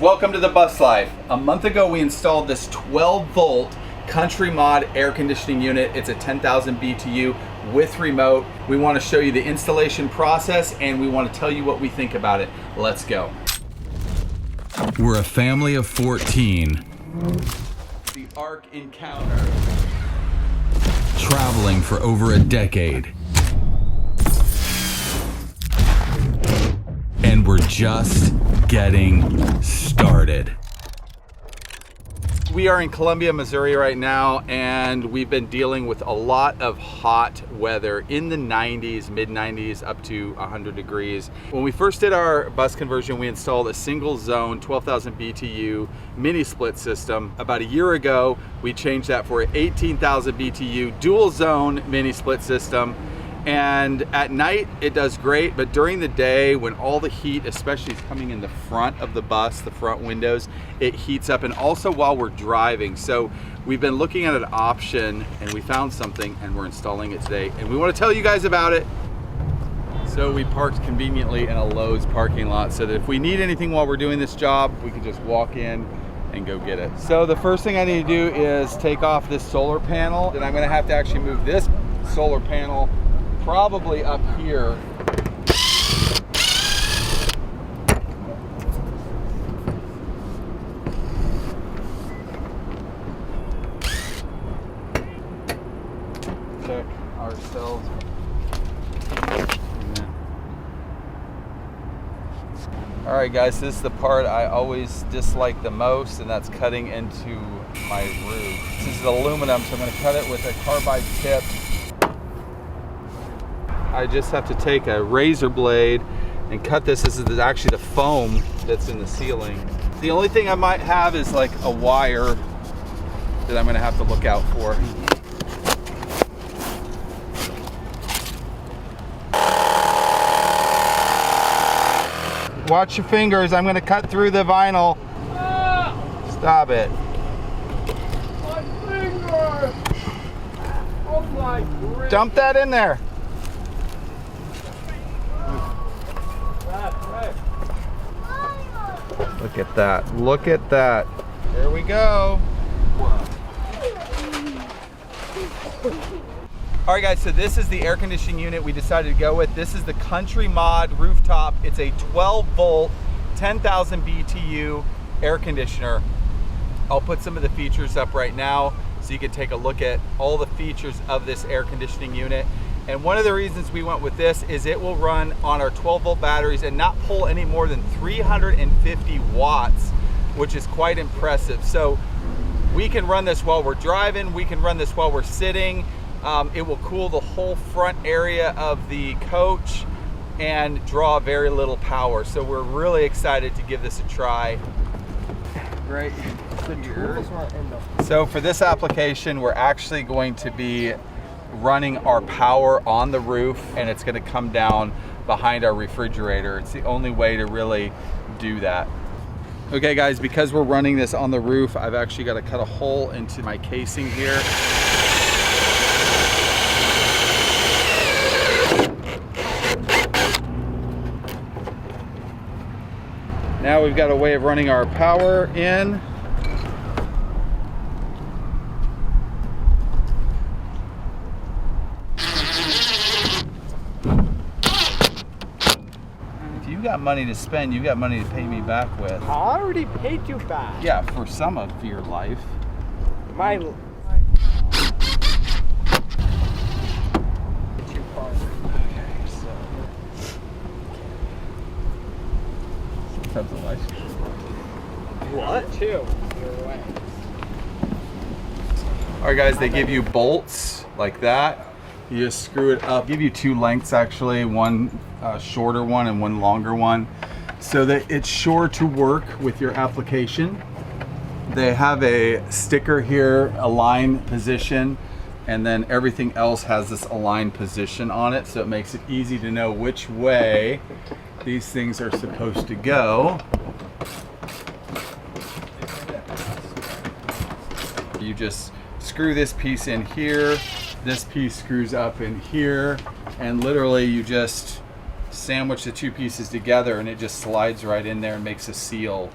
Welcome to the bus life. A month ago we installed this 12 volt CountryMod air conditioning unit. It's a 10,000 BTU with remote. We want to show you the installation process and we want to tell you what we think about it. Let's go. We're a family of 14. The Arc Encounter. Traveling for over a decade. And we're just getting started. We are in Columbia, Missouri right now, and we've been dealing with a lot of hot weather in the 90s, mid 90s, up to 100 degrees. When we first did our bus conversion, we installed a single zone 12,000 BTU mini split system. About a year ago, we changed that for an 18,000 BTU dual zone mini split system. And at night it does great, but during the day when all the heat, especially is coming in the front of the bus, the front windows, it heats up, and also while we're driving. So we've been looking at an option and we found something and we're installing it today and we want to tell you guys about it. So we parked conveniently in a Lowe's parking lot so that if we need anything while we're doing this job, we can just walk in and go get it. So the first thing I need to do is take off this solar panel. Then I'm going to have to actually move this solar panel probably up here. Check ourselves. All right guys, this is the part I always dislike the most, and that's cutting into my roof. This is aluminum, so I'm going to cut it with a carbide tip. I just have to take a razor blade and cut this. This is actually the foam that's in the ceiling. The only thing I might have is like a wire that I'm gonna have to look out for. Watch your fingers, I'm gonna cut through the vinyl. Stop it. My finger! Oh my God. Dump that in there. Look at that, look at that. There we go. All right guys, so this is the air conditioning unit we decided to go with. This is the CountryMod rooftop. It's a 12 volt, 10,000 BTU air conditioner. I'll put some of the features up right now so you can take a look at all the features of this air conditioning unit. And one of the reasons we went with this is it will run on our 12 volt batteries and not pull any more than 350 watts, which is quite impressive. So we can run this while we're driving, we can run this while we're sitting. It will cool the whole front area of the coach and draw very little power. So we're really excited to give this a try. Right here. So for this application, we're actually going to be running our power on the roof, and it's going to come down behind our refrigerator. It's the only way to really do that. Okay guys, because we're running this on the roof, I've actually got to cut a hole into my casing here. Now we've got a way of running our power in. You got money to spend, you got money to pay me back with. I already paid you back. Yeah, for some of your life. My Okay, so. Sometimes the lights. what? Two. All right guys, they give you bolts like that. You just screw it up. Give you two lengths actually, one shorter one and one longer one, so that it's sure to work with your application. They have a sticker here, align position, and then everything else has this align position on it, so it makes it easy to know which way these things are supposed to go. You just screw this piece in here, this piece screws up in here, and literally you just sandwich the two pieces together and it just slides right in there and makes a seal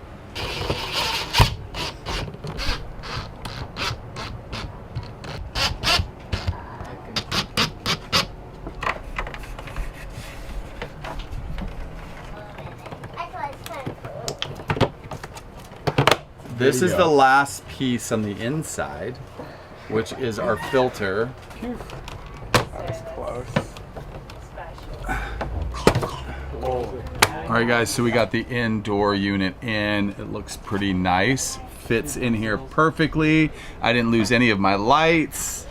This is the last piece on the inside, which is our filter. Phew. That was close. All right, guys, so we got the indoor unit in. It looks pretty nice. Fits in here perfectly. I didn't lose any of my lights.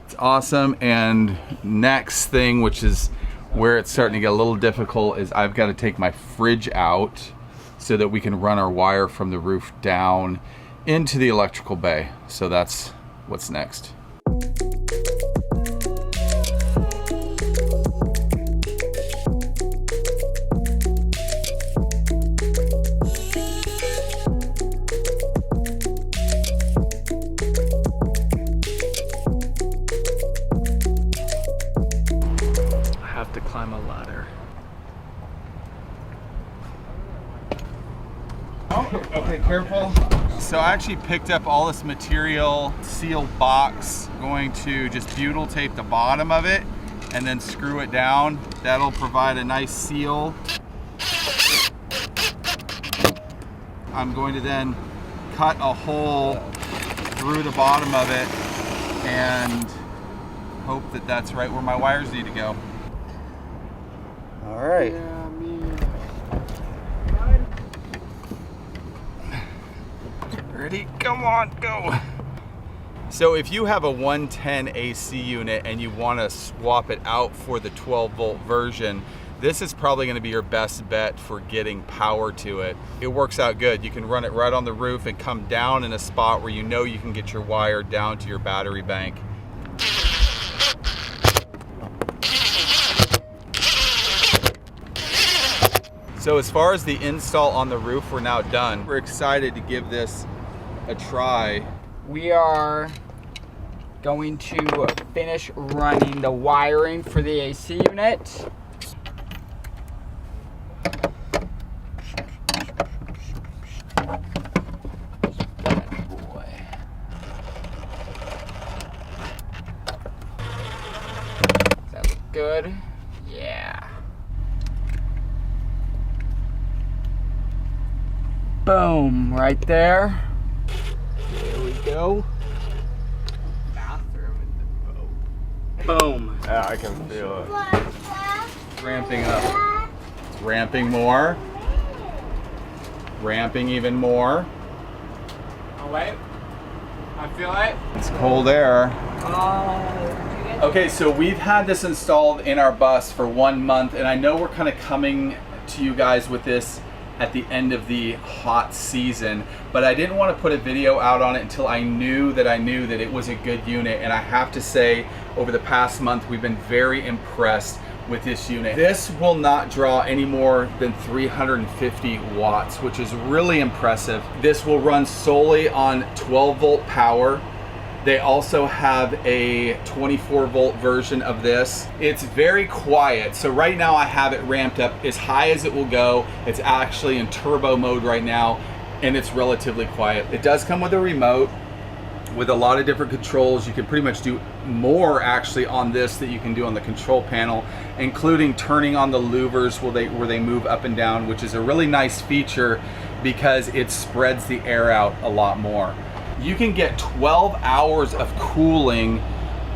It's awesome. And next thing, which is where it's starting to get a little difficult, is I've got to take my fridge out so that we can run our wire from the roof down into the electrical bay. So that's what's next. I have to climb a ladder. Okay, careful. So I actually picked up all this material, sealed box, going to just butyl tape the bottom of it and then screw it down. That'll provide a nice seal. I'm going to then cut a hole through the bottom of it and hope that that's right where my wires need to go. All right. Yeah, me. Ready? Come on, go. So if you have a 110 AC unit and you want to swap it out for the 12 volt version, this is probably going to be your best bet for getting power to it. It works out good. You can run it right on the roof and come down in a spot where you know you can get your wire down to your battery bank. So as far as the install on the roof, we're now done. We're excited to give this a try. We are going to finish running the wiring for the AC unit. Does that look good? Yeah. Boom, right there. There we go. Bathroom in the boat. Boom. Yeah, I can feel it. It's ramping up. It's ramping more. Ramping even more. Oh wait. I feel it. It's cold air. Okay, so we've had this installed in our bus for 1 month, and I know we're kind of coming to you guys with this at the end of the hot season, but I didn't want to put a video out on it until I knew that it was a good unit. And I have to say, over the past month, we've been very impressed with this unit. This will not draw any more than 350 watts, which is really impressive. This will run solely on 12 volt power. They also have a 24 volt version of this. It's very quiet. So right now I have it ramped up as high as it will go. It's actually in turbo mode right now, and it's relatively quiet. It does come with a remote with a lot of different controls. You can pretty much do more actually on this that you can do on the control panel, including turning on the louvers where they move up and down, which is a really nice feature because it spreads the air out a lot more. You can get 12 hours of cooling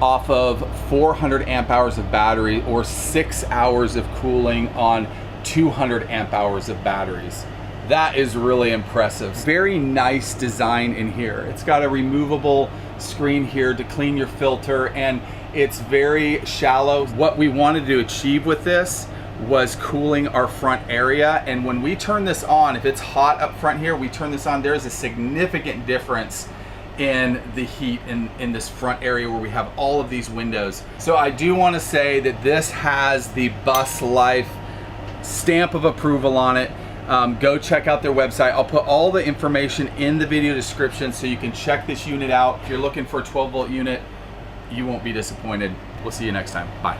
off of 400 amp hours of battery, or 6 hours of cooling on 200 amp hours of batteries. That is really impressive. Very nice design in here. It's got a removable screen here to clean your filter, and it's very shallow. What we wanted to achieve with this was cooling our front area, and when we turn this on, if it's hot up front here, we turn this on, there's a significant difference in the heat in this front area where we have all of these windows. So I do want to say that this has the Bus Life stamp of approval on it. Go check out their website. I'll put all the information in the video description so you can check this unit out. If you're looking for a 12 volt unit, you won't be disappointed. We'll see you next time. Bye.